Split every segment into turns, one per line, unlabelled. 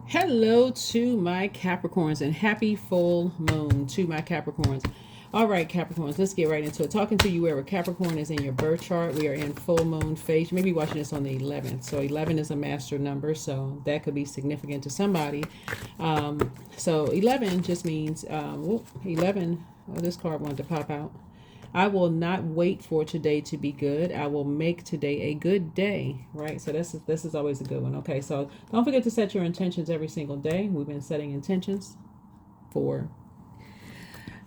Hello to my Capricorns and happy full moon to my Capricorns. All right, Capricorns, let's get right into it. Talking to you wherever Capricorn is in your birth chart. We are in full moon phase. You may be watching this on the 11th. So 11 is a master number, so that could be significant to somebody. So 11 just means, 11, this card wanted to pop out. I will not wait for today to be good. I will make today a good day, right? So this is always a good one. Okay, so don't forget to set your intentions every single day. We've been setting intentions for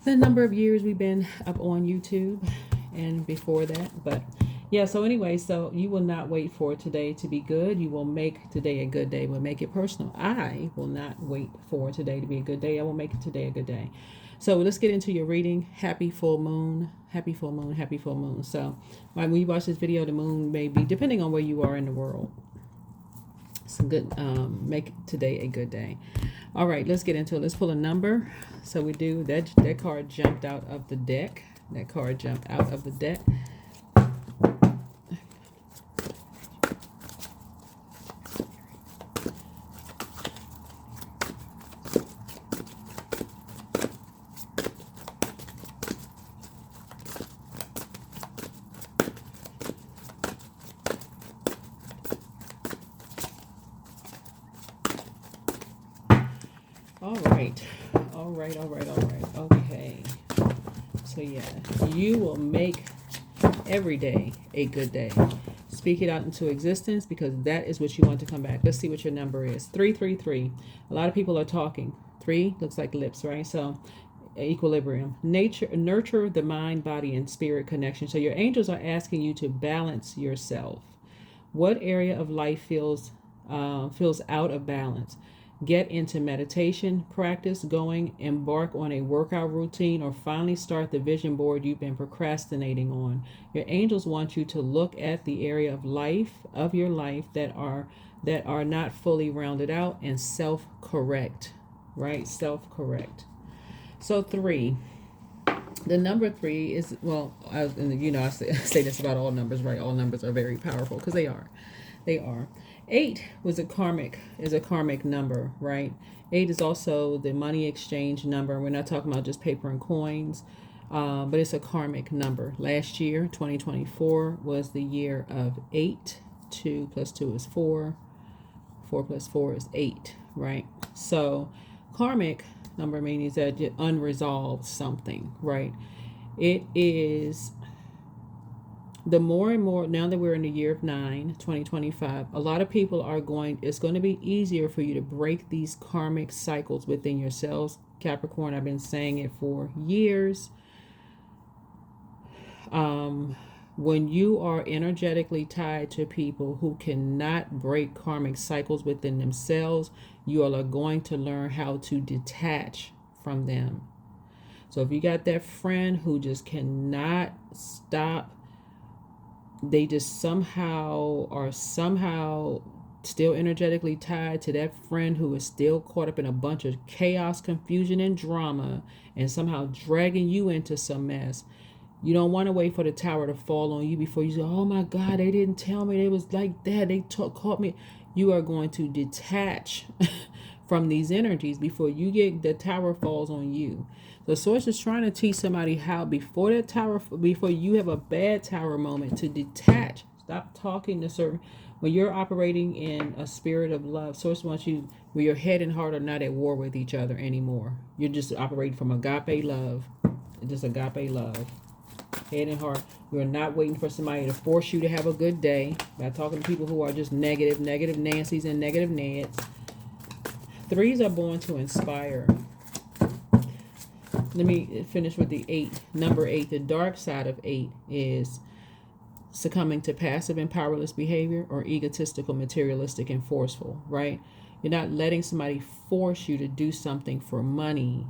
the number of years we've been up on YouTube and before that. But yeah, so anyway, so you will not wait for today to be good. You will make today a good day. We'll make it personal. I will not wait for today to be a good day. I will make today a good day. So let's get into your reading. Happy full moon. Happy full moon. Happy full moon. So when you watch this video, the moon may be, depending on where you are in the world, some good, make today a good day. All right, let's get into it. Let's pull a number. So we do that. That card jumped out of the deck. That card jumped out of the deck. All right. Okay. So yeah, you will make every day a good day. Speak it out into existence because that is what you want to come back. Let's see what your number is. 333. A lot of people are talking. 3 looks like lips, right? So equilibrium. Nurture the mind, body, and spirit connection. So your angels are asking you to balance yourself. What area of life feels out of balance? Get into meditation, practice going, embark on a workout routine, or finally start the vision board you've been procrastinating on. Your angels want you to look at the area of your life that are not fully rounded out and self-correct, right? Self-correct. So 3. The number 3 is, well, I say this about all numbers, right? All numbers are very powerful because they are. 8 is a karmic number, right? 8 is also the money exchange number. We're not talking about just paper and coins, but it's a karmic number. Last year, 2024, was the year of 8. 2 plus 2 is 4. 4 plus 4 is 8, right? So karmic number means that you unresolved something, right? It is the more and more, now that we're in the year of 9, 2025, a lot of people it's going to be easier for you to break these karmic cycles within yourselves. Capricorn, I've been saying it for years. When you are energetically tied to people who cannot break karmic cycles within themselves, you are going to learn how to detach from them. So if you got that friend who just cannot stop, they just somehow still energetically tied to that friend who is still caught up in a bunch of chaos, confusion, and drama, and somehow dragging you into some mess. You don't want to wait for the tower to fall on you before you say, oh my God, they didn't tell me they was like that. They caught me. You are going to detach from these energies before the tower falls on you. The source is trying to teach somebody how before you have a bad tower moment, to detach. Stop talking to certain. When you're operating in a spirit of love, source wants you where your head and heart are not at war with each other anymore. You're just operating from agape love. Just agape love. Head and heart. You're not waiting for somebody to force you to have a good day by talking to people who are just negative Nancy's and negative Neds. 3s are born to inspire. Let me finish with the 8. Number 8, the dark side of 8 is succumbing to passive and powerless behavior or egotistical, materialistic, and forceful, right? You're not letting somebody force you to do something for money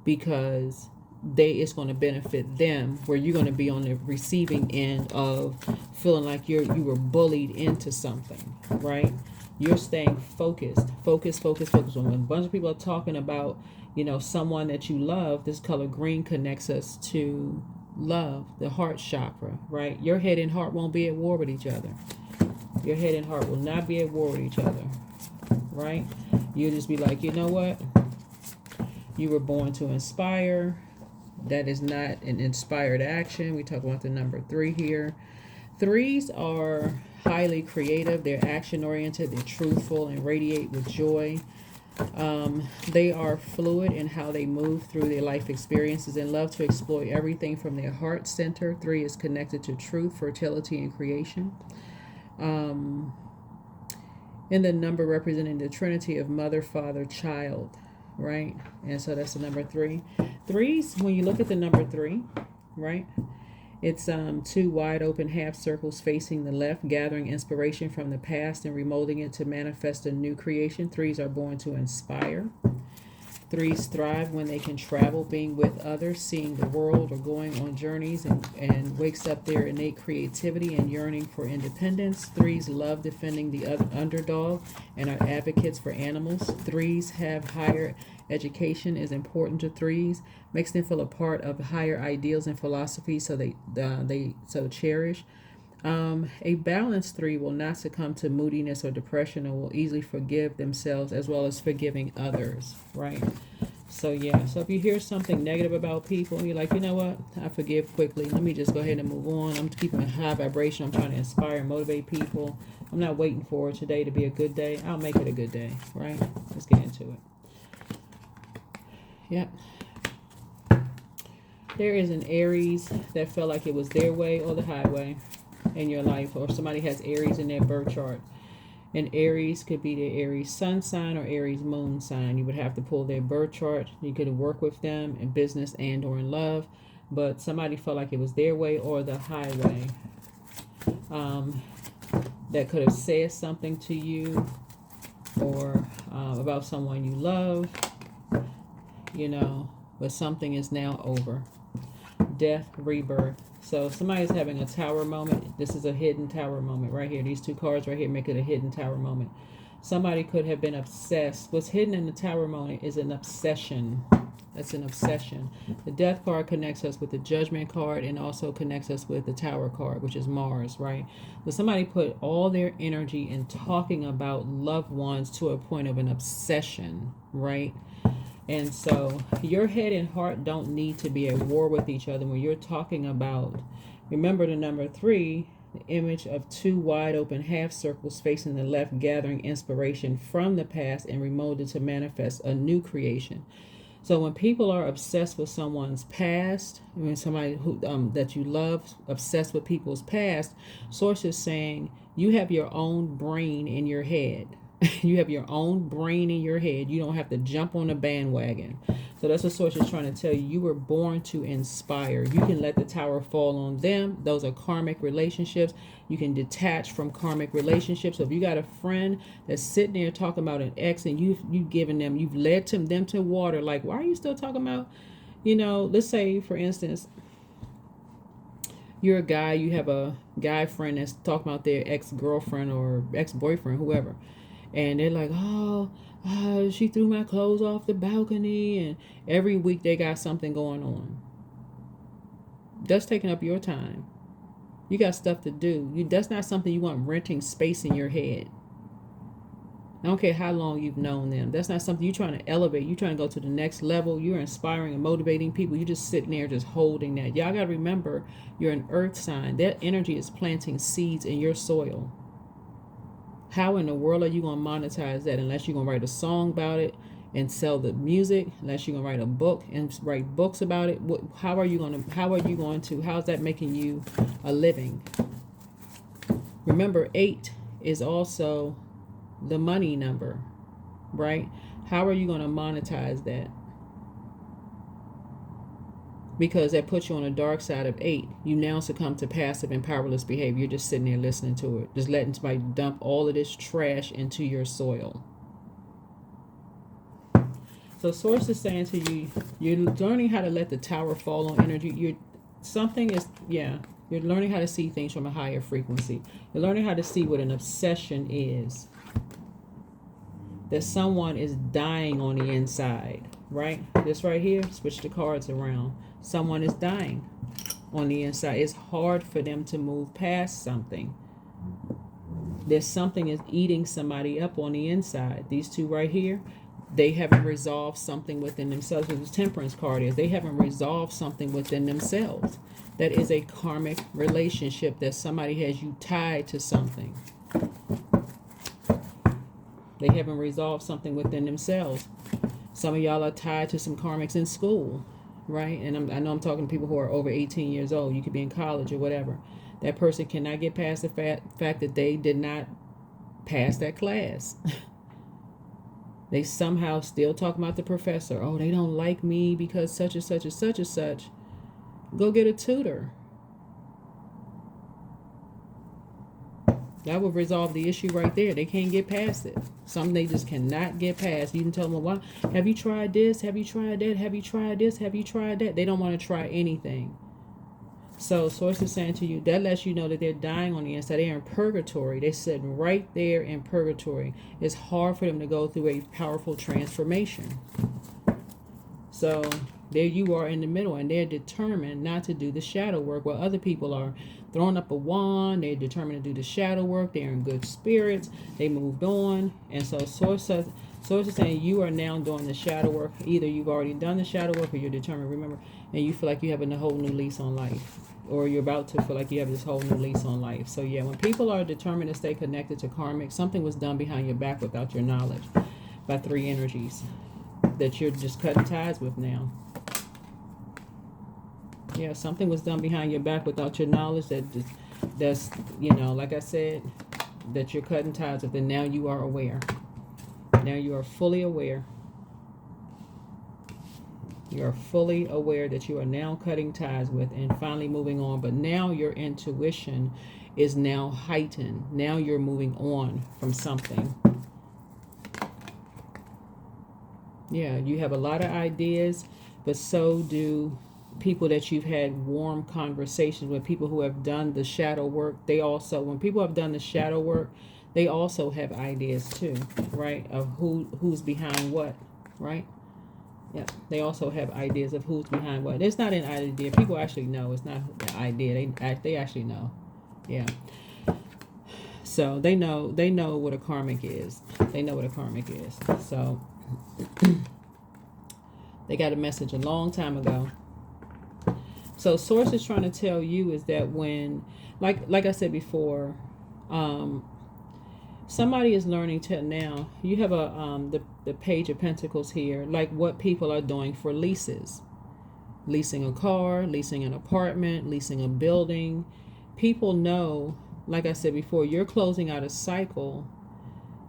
because it's going to benefit them, where you're going to be on the receiving end of feeling like you were bullied into something, right? You're staying focused. When a bunch of people are talking about, someone that you love, this color green connects us to love, the heart chakra, right? Your head and heart won't be at war with each other. Your head and heart will not be at war with each other, right? You'll just be like, you know what? You were born to inspire. That is not an inspired action. We talk about the number 3 here. 3s are highly creative. They're action oriented. They're truthful and radiate with joy. They are fluid in how they move through their life experiences and love to explore everything from their heart center. 3 is connected to truth, fertility, and creation. In the number representing the trinity of mother, father, child, right? And so that's the number 3. 3s, when you look at the number 3, right? It's 2 wide open half circles facing the left, gathering inspiration from the past and remolding it to manifest a new creation. 3s are born to inspire. 3s thrive when they can travel, being with others, seeing the world, or going on journeys, and wakes up their innate creativity and yearning for independence. 3s love defending the underdog and are advocates for animals. 3s have higher education is important to 3s, makes them feel a part of higher ideals and philosophies, so they so cherish. A balanced 3 will not succumb to moodiness or depression, and will easily forgive themselves as well as forgiving others, right? So yeah, so if you hear something negative about people, you're like, you know what, I forgive quickly. Let me just go ahead and move on. I'm keeping a high vibration. I'm trying to inspire and motivate people. I'm not waiting for today to be a good day. I'll make it a good day, right? Let's get into it. Yep. There is an Aries that felt like it was their way or the highway in your life, or somebody has Aries in their birth chart. And Aries could be their Aries sun sign or Aries moon sign. You would have to pull their birth chart. You could work with them in business and or in love, but somebody felt like it was their way or the highway. That could have said something to you, or about someone you love, you know, but something is now over. Death, rebirth. So somebody's having a tower moment. This is a hidden tower moment right here. These 2 cards right here make it a hidden tower moment. Somebody could have been obsessed. What's hidden in the tower moment is an obsession. That's an obsession. The death card connects us with the judgment card and also connects us with the tower card, which is Mars, right? But somebody put all their energy in talking about loved ones to a point of an obsession, right? And so your head and heart don't need to be at war with each other when you're talking about, remember the number 3, the image of 2 wide open half circles facing the left, gathering inspiration from the past and remolded to manifest a new creation. So when people are obsessed with someone's past, when somebody who that you love, obsessed with people's past, source is saying you have your own brain in your head. You have your own brain in your head. You don't have to jump on a bandwagon. So that's what source is trying to tell you. You were born to inspire. You can let the tower fall on them. Those are karmic relationships. You can detach from karmic relationships. So if you got a friend that's sitting there talking about an ex, and you've given them, you've led them to water, like, why are you still talking about, you know, let's say, for instance, you're a guy, you have a guy friend that's talking about their ex-girlfriend or ex-boyfriend, whoever. And they're like, oh, she threw my clothes off the balcony. And every week they got something going on. That's taking up your time. You got stuff to do. That's not something you want renting space in your head. I don't care how long you've known them. That's not something you're trying to elevate. You're trying to go to the next level. You're inspiring and motivating people. You're just sitting there just holding that. Y'all got to remember, you're an earth sign. That energy is planting seeds in your soil. How in the world are you going to monetize that unless you're going to write a song about it and sell the music, unless you're going to write a book and write books about it? How are you going to, how's that making you a living? Remember, 8 is also the money number, right? How are you going to monetize that? Because that puts you on the dark side of 8. You now succumb to passive and powerless behavior. You're just sitting there listening to it. Just letting somebody dump all of this trash into your soil. So source is saying to you, you're learning how to let the tower fall on energy. You're learning how to see things from a higher frequency. You're learning how to see what an obsession is. That someone is dying on the inside, right? This right here, switch the cards around. Someone is dying on the inside. It's hard for them to move past something. There's something is eating somebody up on the inside. These two right here, they haven't resolved something within themselves. What the Temperance card is, they haven't resolved something within themselves. That is a karmic relationship that somebody has you tied to something. They haven't resolved something within themselves. Some of y'all are tied to some karmics in school, right? And I know I'm talking to people who are over 18 years old. You could be in college or whatever. That person cannot get past the fact that they did not pass that class. They somehow still talk about the professor. Oh, they don't like me because such and such and such and such. Go get a tutor. That would resolve the issue right there. They can't get past it. Some they just cannot get past. You can tell them, well, why? Have you tried this? Have you tried that? Have you tried this? Have you tried that? They don't want to try anything. So Source is saying to you, that lets you know that they're dying on the inside. They're in purgatory. They're sitting right there in purgatory. It's hard for them to go through a powerful transformation. So there you are in the middle, and they're determined not to do the shadow work while other people are throwing up a wand. They're determined to do the shadow work. They're in good spirits. They moved on. And so Source is saying you are now doing the shadow work. Either you've already done the shadow work or you're determined, remember, and you feel like you have a whole new lease on life. Or you're about to feel like you have this whole new lease on life. So yeah, when people are determined to stay connected to karmic, something was done behind your back without your knowledge by three energies that you're just cutting ties with now. Yeah, something was done behind your back without your knowledge that's, you know, like I said, that you're cutting ties with, and now you are aware. Now you are fully aware. You are fully aware that you are now cutting ties with and finally moving on. But now your intuition is now heightened. Now you're moving on from something. Yeah, you have a lot of ideas, but so do people that you've had warm conversations with, people who have done the shadow work. They also, when people have done the shadow work, they also have ideas too, right? Of who's behind what, right? Yeah, they also have ideas of who's behind what. It's not an idea. People actually know. It's not an idea. They actually know. Yeah. So they know what a karmic is. They know what a karmic is. So they got a message a long time ago. So Source is trying to tell you is that when, like I said before, somebody is learning to now. You have the Page of Pentacles here, like what people are doing for leases. Leasing a car, leasing an apartment, leasing a building. People know, like I said before, you're closing out a cycle.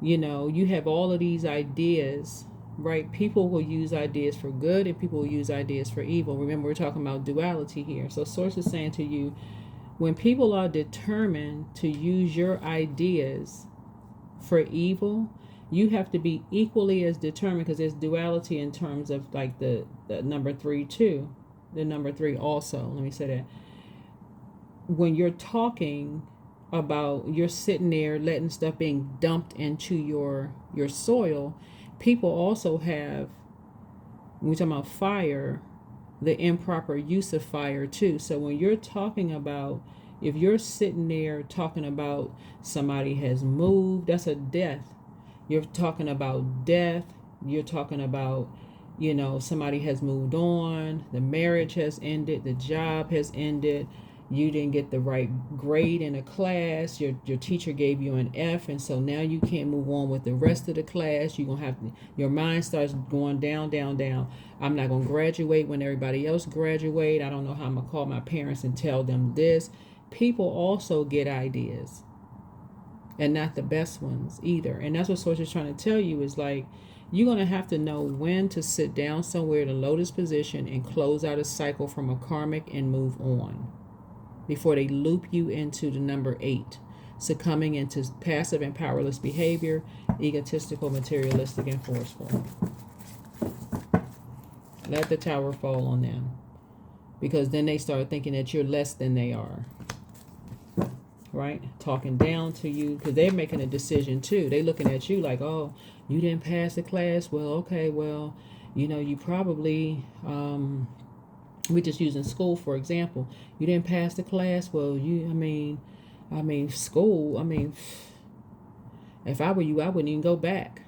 You know, you have all of these ideas, right? People will use ideas for good and people will use ideas for evil. Remember, we're talking about duality here. So Source is saying to you, when people are determined to use your ideas for evil, you have to be equally as determined, because there's duality in terms of like the number 3 too. The number 3 also, let me say that. When you're talking about, you're sitting there letting stuff being dumped into your soil, people also have, when we're talking about fire, the improper use of fire too. So when you're talking about, if you're sitting there talking about somebody has moved, that's a death. You're talking about death. You're talking about, you know, somebody has moved on. The marriage has ended. The job has ended. You didn't get the right grade in a class. Your teacher gave you an F, and so now you can't move on with the rest of the class. You're gonna have to, your mind starts going down, down, down. I'm not gonna graduate when everybody else graduate. I don't know how I'm gonna call my parents and tell them this. People also get ideas, and not the best ones either. And that's what Source is trying to tell you, is like, you're going to have to know when to sit down somewhere in a lotus position and close out a cycle from a karmic and move on before they loop you into the number 8, succumbing into passive and powerless behavior, egotistical, materialistic, and forceful. Let the tower fall on them, because then they start thinking that you're less than they are. Right? Talking down to you, because they're making a decision too. They're looking at you like, oh, you didn't pass the class. Well, okay, well, you know, you probably, we're just using school for example. You didn't pass the class. Well, school, If I were you, I wouldn't even go back.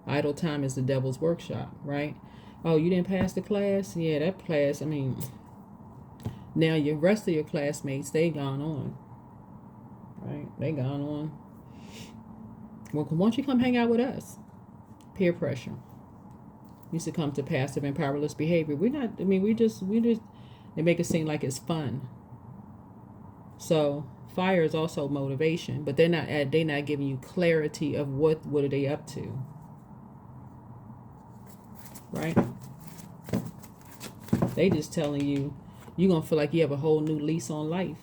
Idle time is the devil's workshop, right? Oh, you didn't pass the class? Yeah, that class, I mean, now your rest of your classmates, they gone on, right? They gone on. Well, why don't you come hang out with us? Peer pressure. You succumb to passive and powerless behavior. We're not, I mean, we just, they make it seem like it's fun. So fire is also motivation, but they're not giving you clarity of what are they up to, right? They just telling you you're gonna feel like you have a whole new lease on life.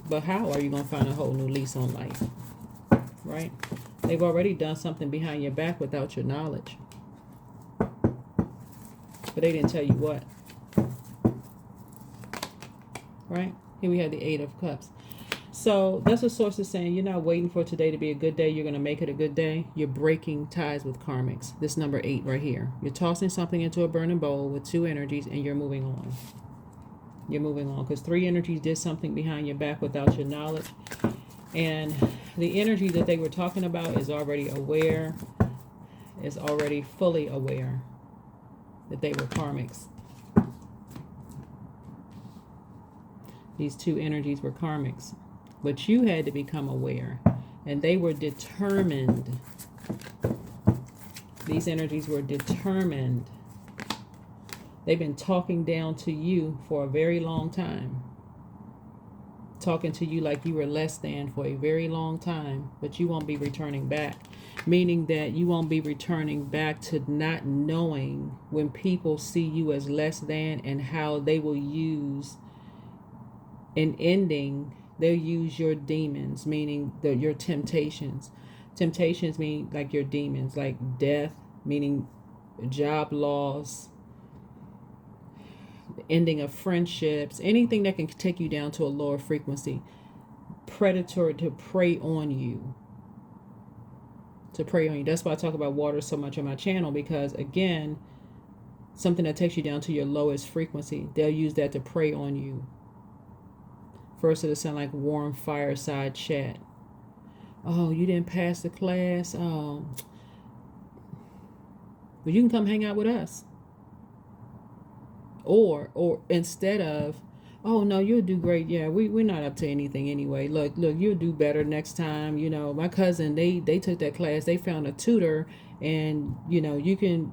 But how are you gonna find a whole new lease on life, right? They've already done something behind your back without your knowledge, but they didn't tell you what, right? Here we have the Eight of Cups. So that's what Source is saying. You're not waiting for today to be a good day. You're going to make it a good day. You're breaking ties with karmics. This number 8 right here. You're tossing something into a burning bowl with 2 energies, and you're moving on. You're moving on because 3 energies did something behind your back without your knowledge. And the energy that they were talking about is already aware, is already fully aware that they were karmics. These 2 energies were karmics. But you had to become aware. And they were determined. These energies were determined. They've been talking down to you for a very long time. Talking to you like you were less than for a very long time. But you won't be returning back. Meaning that you won't be returning back to not knowing when people see you as less than and how they will use an ending. They'll use your demons, meaning your temptations. Temptations mean like your demons, like death, meaning job loss, ending of friendships, anything that can take you down to a lower frequency. Predator to prey on you. To prey on you. That's why I talk about water so much on my channel, because again, something that takes you down to your lowest frequency, they'll use that to prey on you. First, it'll sound like warm fireside chat. Oh, you didn't pass the class. Oh, well, you can come hang out with us. Or instead of, oh no, you'll do great. Yeah, we're not up to anything anyway. Look, you'll do better next time. You know, my cousin, they took that class. They found a tutor, and you know, you can,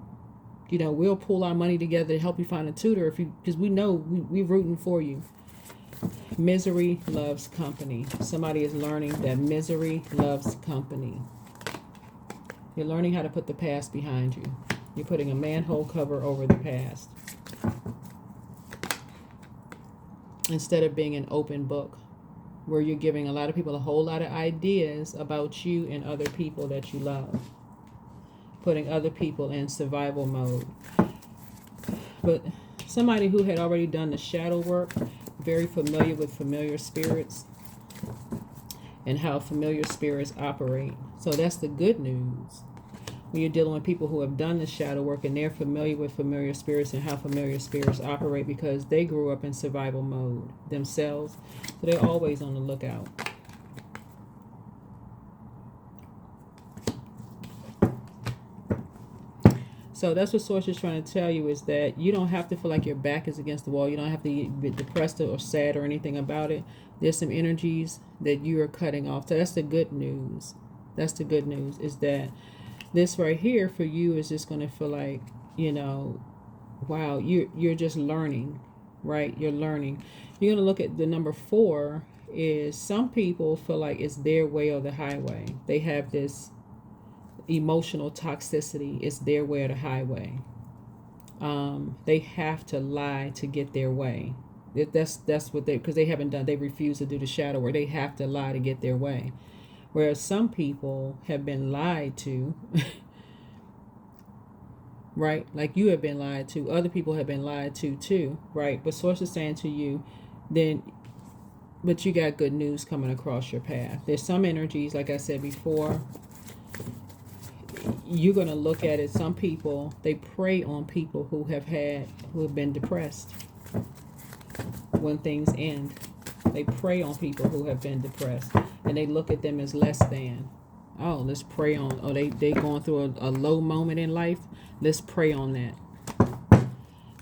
you know, we'll pull our money together to help you find a tutor because we know we're rooting for you. Misery loves company. Somebody is learning that misery loves company. You're learning how to put the past behind you. You're putting a manhole cover over the past. Instead of being an open book where you're giving a lot of people a whole lot of ideas about you and other people that you love. Putting other people in survival mode. But somebody who had already done the shadow work, very familiar with familiar spirits and how familiar spirits operate. So that's the good news. When you're dealing with people who have done the shadow work and they're familiar with familiar spirits and how familiar spirits operate because they grew up in survival mode themselves. So they're always on the lookout. So that's what Source is trying to tell you, is that you don't have to feel like your back is against the wall. You don't have to be depressed or sad or anything about it. There's some energies that you are cutting off. So that's the good news. That's the good news, is that this right here for you is just going to feel like, you know, wow, you're just learning, right? You're learning. You're going to look at the number 4 is some people feel like it's their way or the highway. They have this emotional toxicity. It's their way or the highway. They have to lie to get their way. That's what because they haven't done, they refuse to do the shadow work. They have to lie to get their way. Whereas some people have been lied to, right? Like you have been lied to. Other people have been lied to too, right? But Source is saying to you, but you got good news coming across your path. There's some energies, like I said before, you're going to look at it. Some people, they prey on people who have been depressed when things end. They prey on people who have been depressed, and they look at them as less than. Oh, let's prey on. Oh, they going through a low moment in life. Let's prey on that.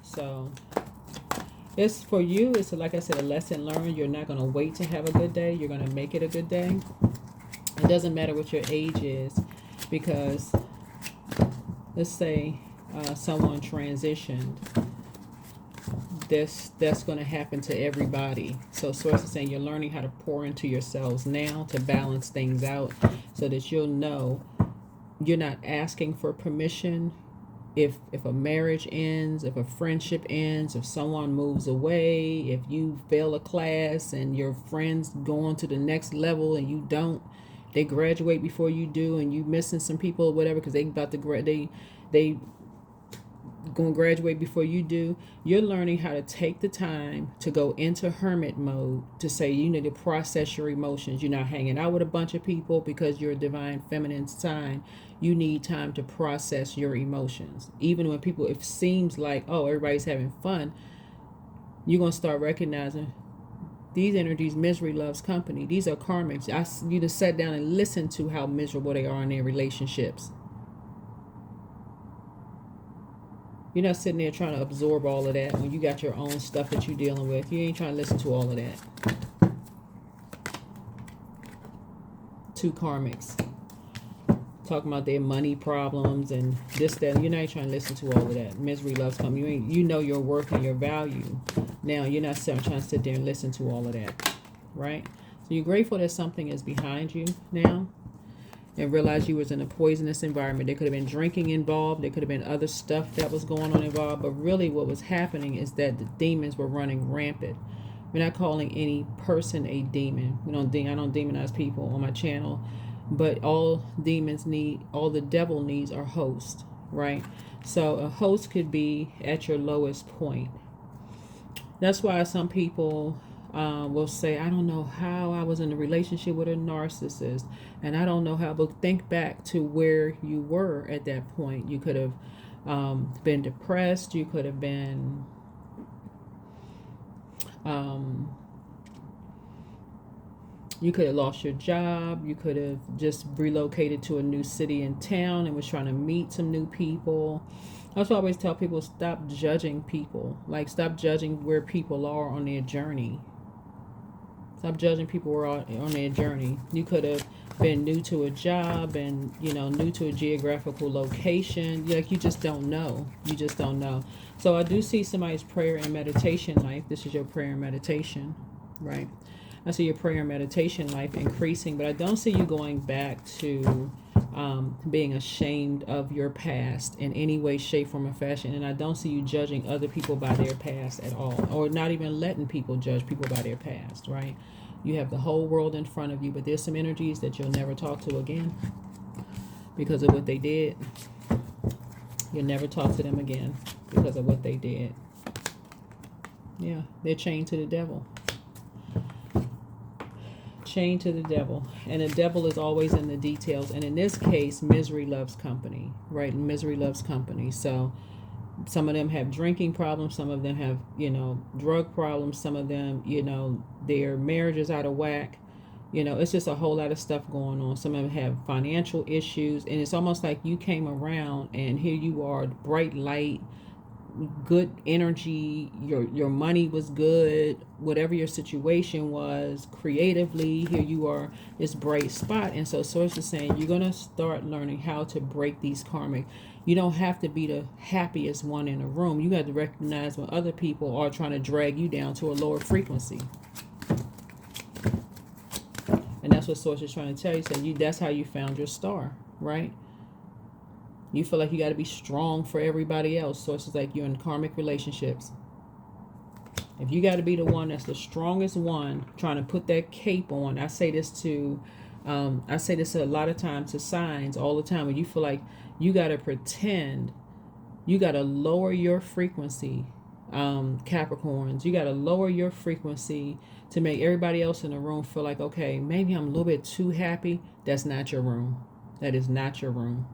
So it's for you. It's like I said, a lesson learned. You're not going to wait to have a good day. You're going to make it a good day. It doesn't matter what your age is, because let's say someone transitioned. That's going to happen to everybody. So source is saying you're learning how to pour into yourselves now to balance things out, so that you'll know you're not asking for permission. If a marriage ends, if a friendship ends, if someone moves away, if you fail a class and your friends go on to the next level and you don't, they graduate before you do, and you missing some people or whatever because they about to they going to graduate before you do. You're learning how to take the time to go into hermit mode, to say you need to process your emotions. You're not hanging out with a bunch of people because you're a divine feminine sign. You need time to process your emotions. Even when people, it seems like, oh, everybody's having fun, you're going to start recognizing these energies. Misery loves company. These are karmics. You just sat down and listened to how miserable they are in their relationships. You're not sitting there trying to absorb all of that when you got your own stuff that you're dealing with. You ain't trying to listen to all of that. Two karmics talking about their money problems and this, that. You're not trying to listen to all of that. Misery loves company. You know your worth and your value. Now you're not trying to sit there and listen to all of that, right? So you're grateful that something is behind you now, and realize you was in a poisonous environment. There could have been drinking involved. There could have been other stuff that was going on involved. But really what was happening is that the demons were running rampant. We're not calling any person a demon. I don't demonize people on my channel. But all the devil needs are hosts, right? So a host could be at your lowest point. That's why some people will say, I don't know how I was in a relationship with a narcissist, and I don't know how, but think back to where you were at that point. You could have been depressed. You could have been you could have lost your job. You could have just relocated to a new city and town and was trying to meet some new people. That's why I always tell people, stop judging people. Like, stop judging where people are on their journey. Stop judging people who are on their journey. You could have been new to a job and, new to a geographical location. You just don't know. You just don't know. So I do see somebody's prayer and meditation life. This is your prayer and meditation, right? I see your prayer and meditation life increasing, but I don't see you going back to being ashamed of your past in any way, shape, form, or fashion. And I don't see you judging other people by their past at all, or not even letting people judge people by their past, right? You have the whole world in front of you, but there's some energies that you'll never talk to again because of what they did. You'll never talk to them again because of what they did. Yeah, they're chained to the devil. Chained to the devil, and the devil is always in the details. And in this case, misery loves company, right? Misery loves company. So some of them have drinking problems, some of them have drug problems, some of them their marriage is out of whack. It's just a whole lot of stuff going on. Some of them have financial issues, and it's almost like you came around and here you are, bright light, good energy, your money was good, whatever your situation was, creatively, here you are, this bright spot. And so source is saying you're going to start learning how to break these karmic. You don't have to be the happiest one in a room. You got to recognize when other people are trying to drag you down to a lower frequency. And that's what source is trying to tell you. So that's how you found your star, right? You feel like you got to be strong for everybody else. So it's like you're in karmic relationships. If you got to be the one that's the strongest one, trying to put that cape on. I say this a lot of times to signs all the time. When you feel like you got to pretend, you got to lower your frequency. Capricorns, you got to lower your frequency to make everybody else in the room feel like, okay, maybe I'm a little bit too happy. That's not your room. That is not your room.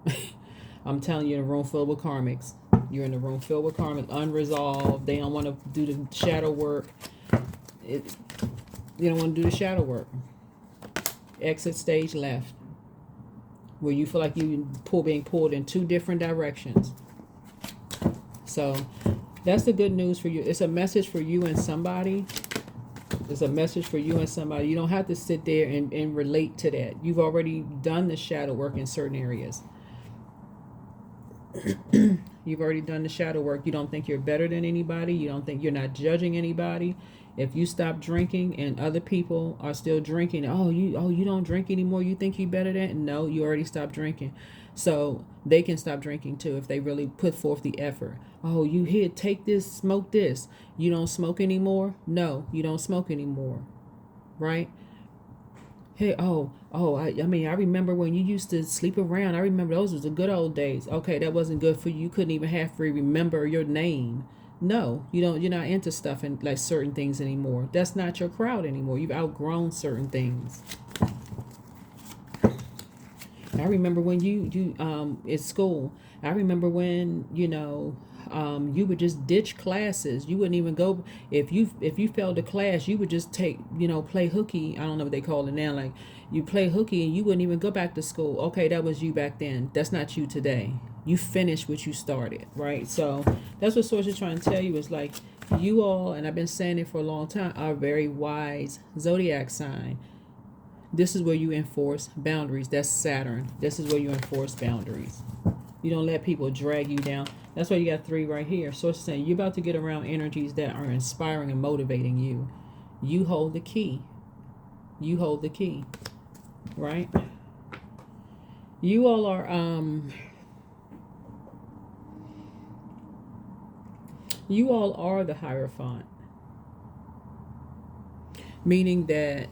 I'm telling you, in a room filled with karmics. You're in a room filled with karmic, unresolved. They don't want to do the shadow work. You don't want to do the shadow work. Exit stage left, where you feel like you being pulled in two different directions. So that's the good news for you. It's a message for you and somebody. It's a message for you and somebody. You don't have to sit there and relate to that. You've already done the shadow work in certain areas. You've already done the shadow work. You don't think you're better than anybody. You don't think you're not judging anybody. If you stop drinking and other people are still drinking, you don't drink anymore, you think you better than? No, you already stopped drinking. So they can stop drinking too if they really put forth the effort. Oh, you here, take this, smoke this. You don't smoke anymore? No, you don't smoke anymore. Right? Hey, I remember when you used to sleep around. I remember those was the good old days. Okay, that wasn't good for you. You couldn't even half remember your name. No, you don't. You're not into stuff and like certain things anymore. That's not your crowd anymore. You've outgrown certain things. I remember when you at school. I remember when you would just ditch classes. You wouldn't even go if you failed a class. You would just play hooky. I don't know what they call it now. Like you play hooky and you wouldn't even go back to school. Okay, that was you back then. That's not you today. You finished what you started, right? So that's what Source is trying to tell you is like you all, and I've been saying it for a long time, are very wise zodiac sign. This is where you enforce boundaries. That's Saturn. This is where you enforce boundaries. You don't let people drag you down. That's why you got 3 right here. So it's saying you're about to get around energies that are inspiring and motivating you. You hold the key. You hold the key. Right? You all are the Hierophant. Meaning that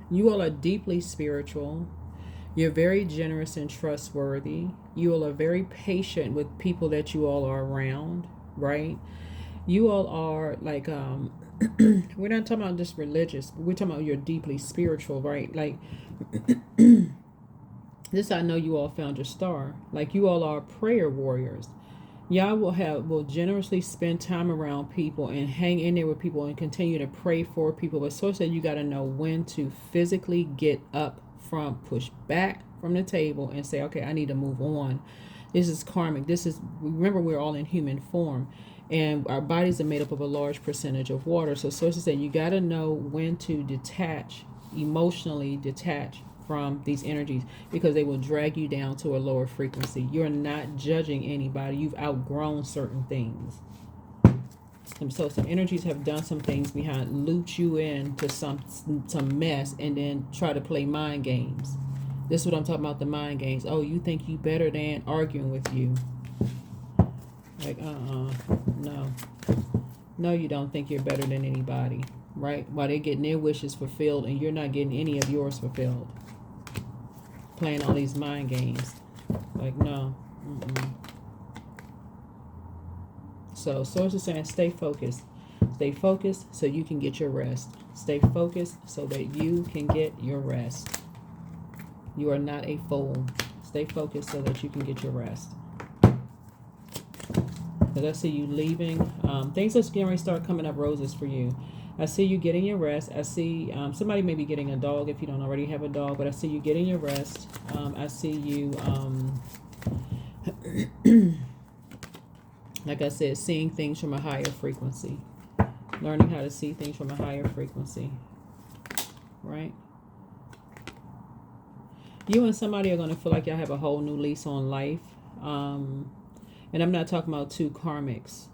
you all are deeply spiritual. You're very generous and trustworthy. You all are very patient with people that you all are around, right? You all are like, we're not talking about just religious, but we're talking about you're deeply spiritual, right? Like, this I know you all found your star. Like you all are prayer warriors. Y'all will generously spend time around people and hang in there with people and continue to pray for people. But so said you got to know when to physically get up from, push back from the table and say, okay, I need to move on. This is karmic. Remember, we're all in human form and our bodies are made up of a large percentage of water. So sources say you got to know when to detach, emotionally detach from these energies because they will drag you down to a lower frequency. You're not judging anybody. You've outgrown certain things. And so some energies have done some things behind, looped you into some mess and then try to play mind games. This is what I'm talking about, the mind games. Oh, you think you better than, arguing with you. Like, no. No, you don't think you're better than anybody, right? While they're getting their wishes fulfilled and you're not getting any of yours fulfilled. Playing all these mind games. Like, no. So, Source is saying stay focused. Stay focused so you can get your rest. Stay focused so that you can get your rest. You are not a fool. Stay focused so that you can get your rest. Because I see you leaving. Things are going to start coming up roses for you. I see you getting your rest. I see somebody may be getting a dog if you don't already have a dog, but I see you getting your rest. I see you, like I said, seeing things from a higher frequency. Learning how to see things from a higher frequency. Right? You and somebody are going to feel like y'all have a whole new lease on life. And I'm not talking about two karmics.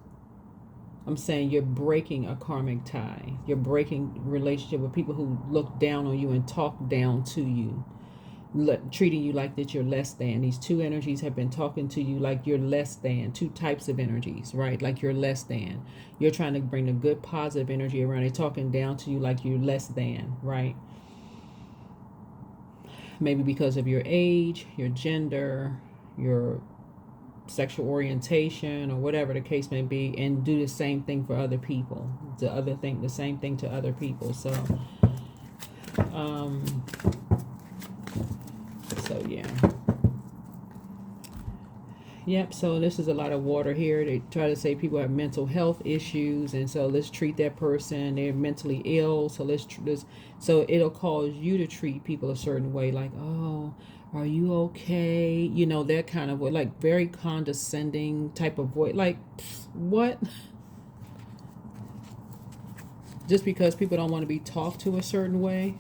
I'm saying you're breaking a karmic tie. You're breaking relationship with people who look down on you and talk down to you, treating you like that you're less than. These two energies have been talking to you like you're less than. Two types of energies, right? Like you're less than. You're trying to bring the good positive energy around. They're talking down to you like you're less than, right? Maybe because of your age, your gender, your sexual orientation, or whatever the case may be, and do the same thing for other people. The same thing to other people. So yeah. Yep, so this is a lot of water here. They try to say people have mental health issues, and so let's treat that person. They're mentally ill, so so it'll cause you to treat people a certain way, like, oh, are you okay? You know, that kind of way, like very condescending type of voice. Like, what? Just because people don't want to be talked to a certain way,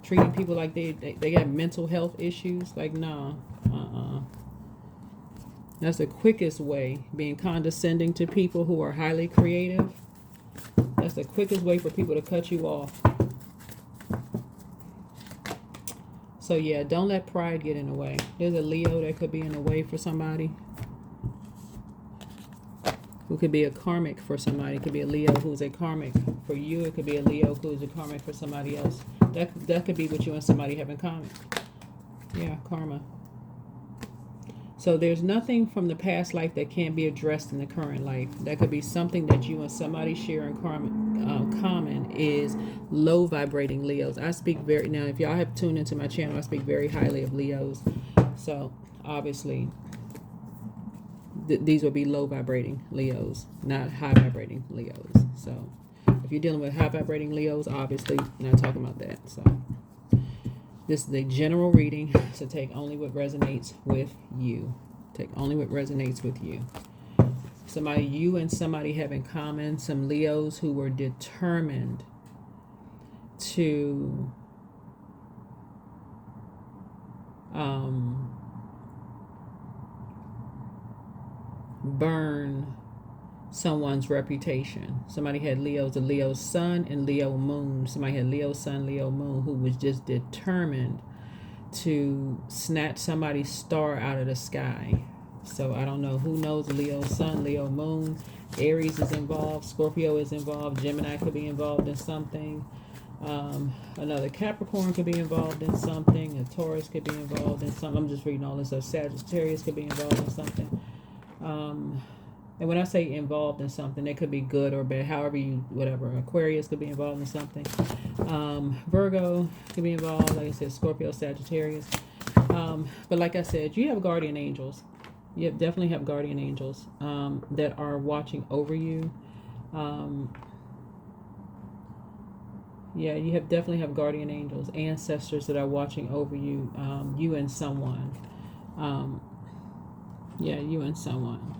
treating people like they have mental health issues, like, nah, That's the quickest way, being condescending to people who are highly creative. That's the quickest way for people to cut you off. So yeah, don't let pride get in the way. There's a Leo that could be in the way for somebody. Who could be a karmic for somebody. It could be a Leo who's a karmic for you. It could be a Leo who's a karmic for somebody else. That could be what you and somebody have in common. Yeah, karma. So there's nothing from the past life that can't be addressed in the current life. That could be something that you and somebody share in common is low vibrating Leos. I speak now if y'all have tuned into my channel, I speak very highly of Leos. So obviously these would be low vibrating Leos, not high vibrating Leos. So if you're dealing with high vibrating Leos, obviously not talking about that. So this is a general reading, so take only what resonates with you. Take only what resonates with you. Somebody you and somebody have in common, some Leos who were determined to burn someone's reputation. Somebody had Leo's, a Leo sun and Leo moon. Somebody had Leo sun, Leo moon, who was just determined to snatch somebody's star out of the sky. So I don't know who knows Leo sun, Leo moon. Aries is involved, Scorpio is involved, Gemini could be involved in something. Another Capricorn could be involved in something. A Taurus could be involved in something. I'm just reading all this stuff. Sagittarius could be involved in something. And when I say involved in something, it could be good or bad, however you, whatever. Aquarius could be involved in something. Virgo could be involved, like I said, Scorpio, Sagittarius. But like I said, you have guardian angels. You definitely have guardian angels that are watching over you. Yeah, you definitely have guardian angels, ancestors that are watching over you, you and someone. Yeah, you and someone.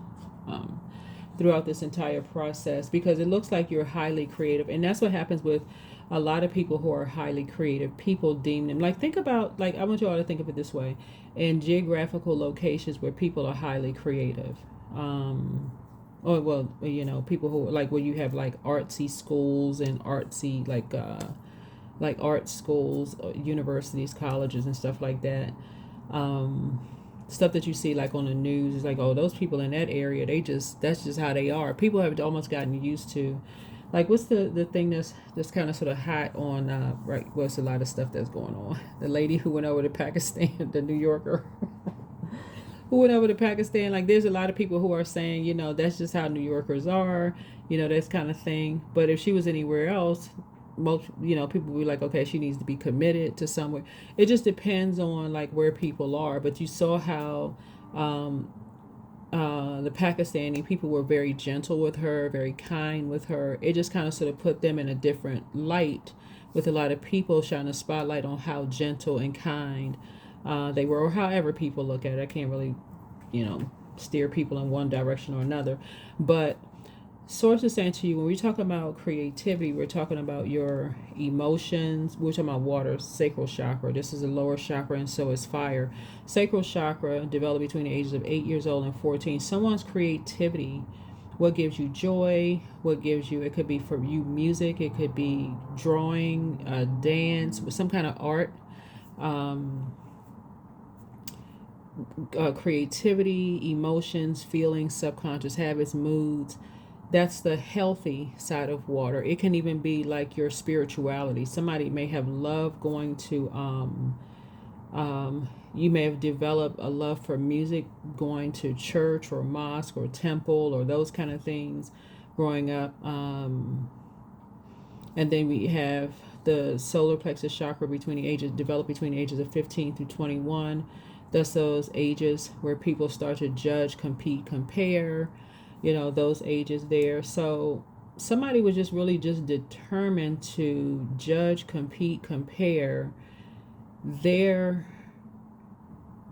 Throughout this entire process, because it looks like you're highly creative, and that's what happens with a lot of people who are highly creative. People deem them, like, think about, like, I want you all to think of it this way: in geographical locations where people are highly creative, or well, you know, people who, like, where you have like artsy schools and artsy like art schools, universities, colleges, and stuff like that. Stuff that you see like on the news is like, oh, those people in that area, that's just how they are. People have almost gotten used to, like, what's the thing that's kind of sort of hot on right, what's a lot of stuff that's going on. The lady who went over to Pakistan, the New Yorker who went over to Pakistan, like, there's a lot of people who are saying, you know, that's just how New Yorkers are, you know, this kind of thing. But if she was anywhere else, most, you know, people will be like, okay, she needs to be committed to somewhere. It just depends on like where people are. But you saw how the Pakistani people were very gentle with her, very kind with her. It just kind of sort of put them in a different light, with a lot of people shining a spotlight on how gentle and kind they were, or however people look at it. I can't really, you know, steer people in one direction or another. But Source is saying to you, when we talk about creativity, we're talking about your emotions. We're talking about water, sacral chakra. This is a lower chakra, and so is fire. Sacral chakra developed between the ages of 8 years old and 14. Someone's creativity, what gives you joy, what gives you, it could be for you music, it could be drawing, dance, some kind of art, creativity, emotions, feelings, subconscious habits, moods. That's the healthy side of water. It can even be like your spirituality. Somebody may have loved going to, you may have developed a love for music, going to church or mosque or temple or those kind of things growing up. And then we have the solar plexus chakra developed between the ages of 15 through 21. That's those ages where people start to judge, compete, compare, those ages there. So somebody was just really just determined to judge, compete, compare. Their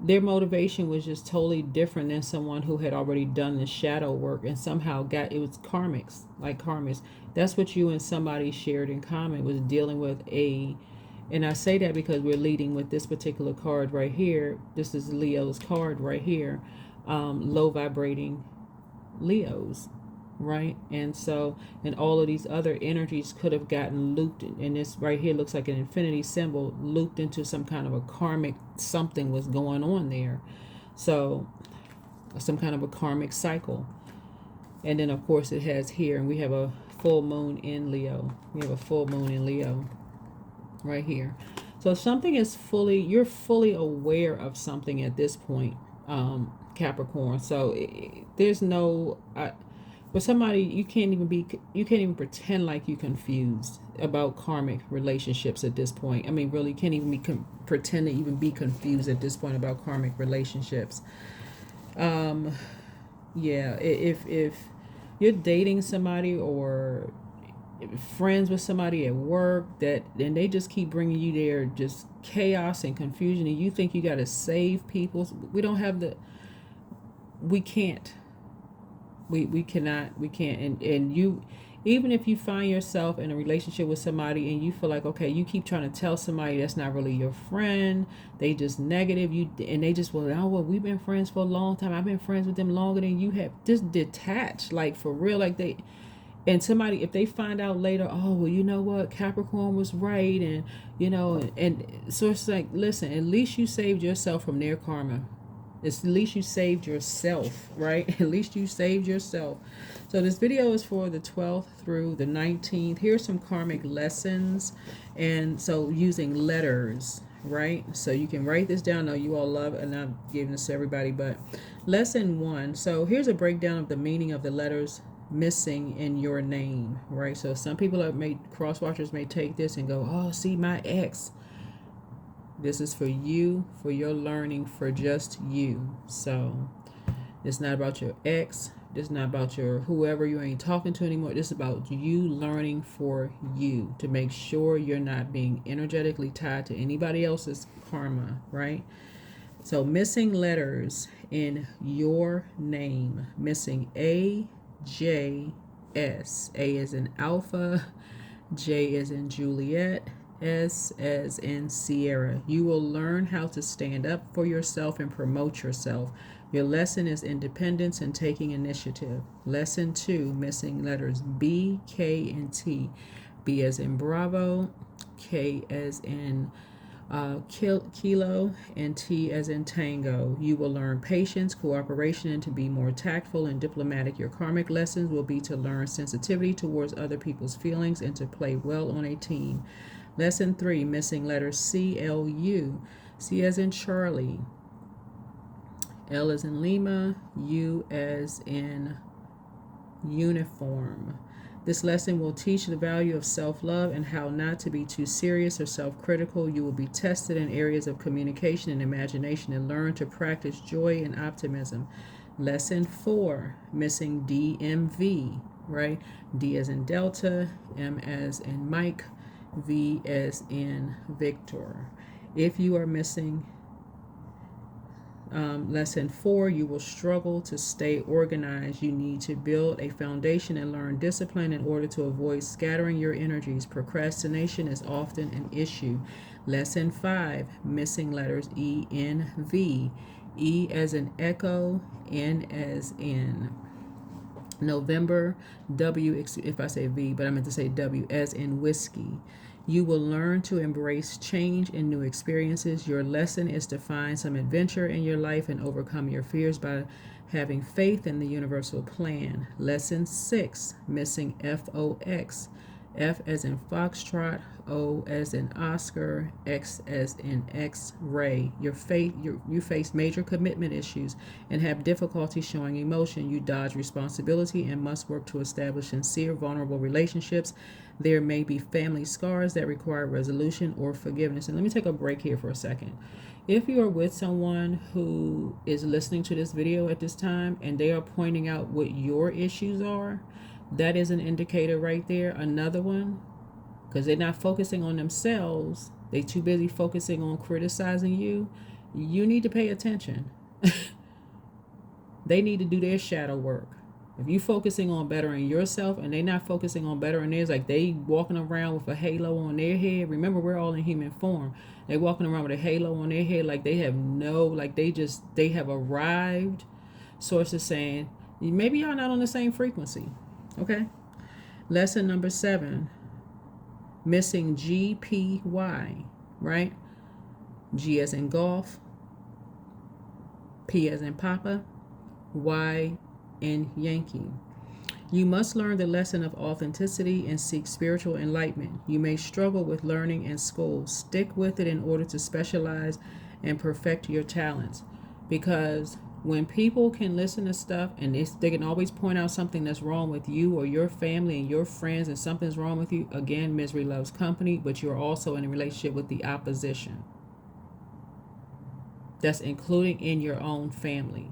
motivation was just totally different than someone who had already done the shadow work and somehow it was karmics, like karmics. That's what you and somebody shared in common, was dealing with and I say that because we're leading with this particular card right here. This is Leo's card right here. Low vibrating Leos, right? And so, and all of these other energies could have gotten looped, and this right here looks like an infinity symbol, looped into some kind of a karmic something was going on there. So some kind of a karmic cycle. And then of course it has here, and we have a full moon in Leo. We have a full moon in Leo right here. So something is you're fully aware of something at this point, Capricorn. So there's no for somebody, you can't even pretend like you're confused about karmic relationships at this point. I mean, really, you can't even pretend to even be confused at this point about karmic relationships. Yeah, if you're dating somebody or friends with somebody at work, and they just keep bringing you there just chaos and confusion, and you think you got to save people, we can't. We cannot, and you, even if you find yourself in a relationship with somebody and you feel like, okay, you keep trying to tell somebody that's not really your friend, they just negative you, and they just, well, we've been friends for a long time, I've been friends with them longer than you have. Just detach, like, for real. Like, and somebody, if they find out later, oh, well, you know what, Capricorn was right, and and so it's like, listen, at least you saved yourself from their karma. At least you saved yourself, right? At least you saved yourself. So this video is for the 12th through the 19th. Here's some karmic lessons. And so using letters, right? So you can write this down. I know you all love it, and I'm giving this to everybody, but lesson 1. So here's a breakdown of the meaning of the letters missing in your name, right? So some people cross watchers may take this and go, oh, see, my ex. This is for you, for your learning, for just you. So it's not about your ex. This is not about your whoever you ain't talking to anymore. This is about you learning for you, to make sure you're not being energetically tied to anybody else's karma, right? So missing letters in your name. Missing A, J, S. A is in Alpha, J is in Juliet, S as in Sierra. You will learn how to stand up for yourself and promote yourself. Your lesson is independence and taking initiative. Lesson 2, missing letters B, K, and T. B as in Bravo, K as in Kilo, and T as in Tango. You will learn patience, cooperation, and to be more tactful and diplomatic. Your karmic lessons will be to learn sensitivity towards other people's feelings and to play well on a team. Lesson 3, missing letters C, L, U. C as in Charlie, L as in Lima, U as in uniform. This lesson will teach the value of self-love and how not to be too serious or self-critical. You will be tested in areas of communication and imagination and learn to practice joy and optimism. Lesson 4, missing D, M, V, right? D as in Delta, M as in Mike, V as in Victor. If you are missing lesson 4, you will struggle to stay organized. You need to build a foundation and learn discipline in order to avoid scattering your energies. Procrastination is often an issue. Lesson 5, missing letters E, N, V. E as in Echo, N as in November, W, if I say V, but I meant to say W, as in whiskey. You will learn to embrace change and new experiences. Your lesson is to find some adventure in your life and overcome your fears by having faith in the universal plan. Lesson 6, missing FOX. F as in Foxtrot, O as in Oscar, X as in X-ray. You face major commitment issues and have difficulty showing emotion. You dodge responsibility and must work to establish sincere, vulnerable relationships. There may be family scars that require resolution or forgiveness. And let me take a break here for a second. If you are with someone who is listening to this video at this time and they are pointing out what your issues are, that is an indicator right there. Another one, because they're not focusing on themselves, they're too busy focusing on criticizing you. You need to pay attention. They need to do their shadow work. If you focusing on bettering yourself and they're not focusing on bettering theirs, like they walking around with a halo on their head. Remember, we're all in human form. They walking around with a halo on their head, like they have they have arrived. Sources saying maybe y'all not on the same frequency. Okay. Lesson number 7. Missing GPY, right? G as in golf, P as in Papa, Y in Yankee. You must learn the lesson of authenticity and seek spiritual enlightenment. You may struggle with learning in school. Stick with it in order to specialize and perfect your talents. Because when people can listen to stuff and they can always point out something that's wrong with you or your family and your friends and something's wrong with you, again, misery loves company, but you're also in a relationship with the opposition. That's including in your own family.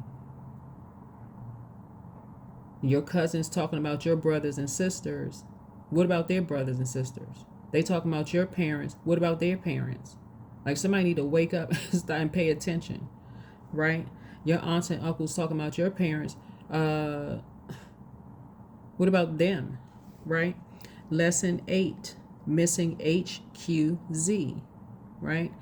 Your cousins talking about your brothers and sisters. What about their brothers and sisters? They talking about your parents. What about their parents? Like somebody need to wake up and pay attention, right? Your aunts and uncles talking about your parents. What about them, right? Lesson 8, missing HQZ, right?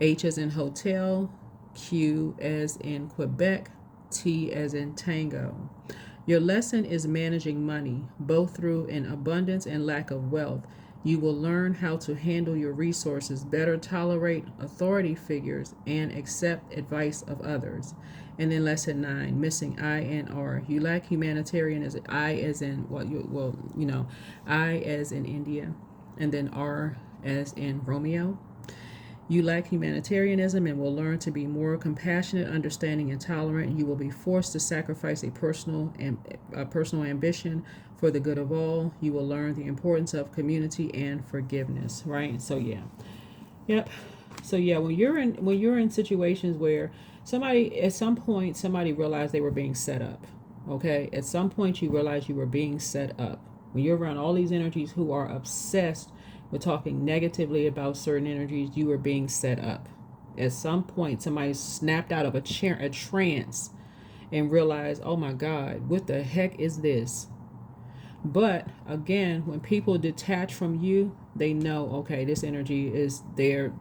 H as in hotel, Q as in Quebec, T as in tango. Your lesson is managing money, both through an abundance and lack of wealth. You will learn how to handle your resources, better tolerate authority figures, and accept advice of others. And then lesson 9, missing I and R. You lack humanitarianism. I as in I as in India, and then R as in Romeo. You lack humanitarianism and will learn to be more compassionate, understanding, and tolerant. You will be forced to sacrifice a personal ambition for the good of all. You will learn the importance of community and forgiveness. Right? So yeah, yep. So yeah, when you're in situations where at some point somebody realized they were being set up. Okay, at some point you realize you were being set up. When you're around all these energies who are obsessed with talking negatively about certain energies, you are being set up. At some point, somebody snapped out of a trance and realized, oh my God, what the heck is this? But again, when people detach from you, they know, okay, this energy is there.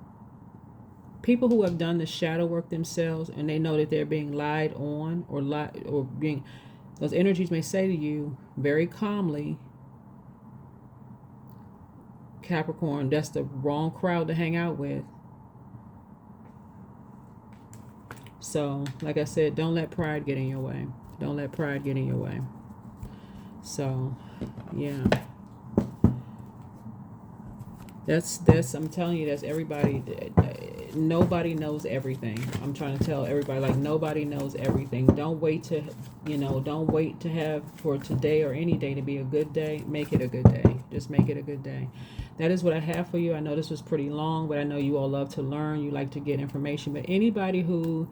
People who have done the shadow work themselves and they know that they're being lied on or being, those energies may say to you very calmly, Capricorn, that's the wrong crowd to hang out with. So, like I said, don't let pride get in your way. Don't let pride get in your way. So, yeah. That's I'm telling you, that's everybody. Nobody knows everything. I'm trying to tell everybody, like, nobody knows everything. Don't wait to have for today or any day to be a good day. Make it a good day. Just make it a good day. That is what I have for you. I know this was pretty long, but I know you all love to learn. You like to get information. But anybody who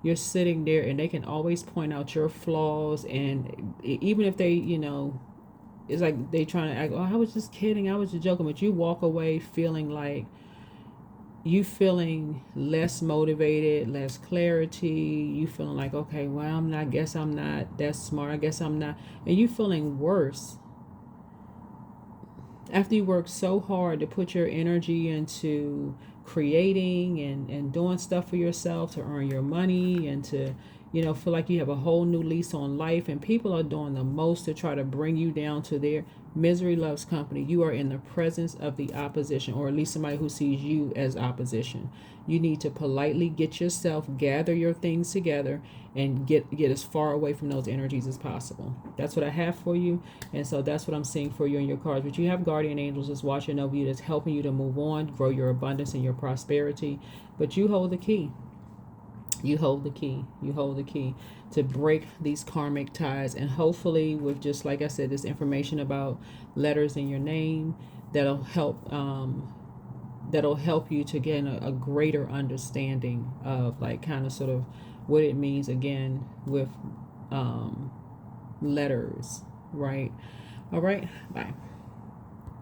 you're sitting there and they can always point out your flaws, and even if they, it's like they trying to act, oh, I was just kidding, I was just joking, but you walk away feeling less motivated, less clarity, you feeling like, okay, well, I guess I'm not that smart, I guess I'm not, and you feeling worse after you work so hard to put your energy into creating and doing stuff for yourself to earn your money and to you know, feel like you have a whole new lease on life, and people are doing the most to try to bring you down to their misery loves company. You are in the presence of the opposition, or at least somebody who sees you as opposition. You need to politely get yourself, gather your things together, and get as far away from those energies as possible. That's what I have for you, and so that's what I'm seeing for you in your cards. But you have guardian angels that's watching over you, that's helping you to move on, grow your abundance and your prosperity. But you hold the key. You hold the key. You hold the key to break these karmic ties. And hopefully, with just like I said, this information about letters in your name, that'll help. That'll help you to get a greater understanding of, like, kind of sort of what it means again with letters, right? All right. Bye.